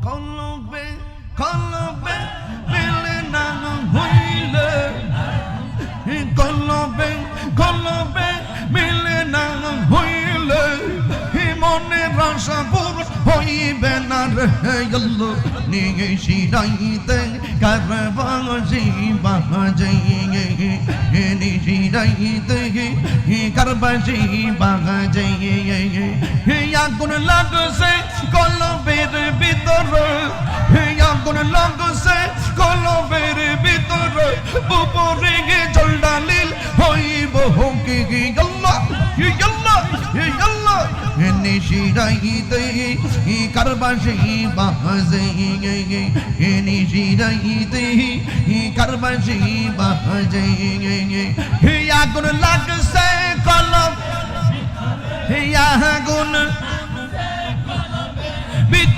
কলবে কলবে মিলে না হইলে, কলবে কলবে মিলে না হইলে মনের আশা পূরণ হইবে না রে আল্লাহ। নিয়ে শিরাইতে কারবাজি বাজে, নিশিরাইতে কারবাজি বাজে। আগুন লাগছে কলবের ভিতরে, আগুন লাগছে কলবের ভিতরে, উপরে জল ডালিল হইব কি আল্লাহ আল্লাহ আল্লাহ। নিশিরাইতে কারবাজি বাজে, নিশিরাইতে কারবাজি বাজে। আগুন লাগছে কলব, আগুন ভিতর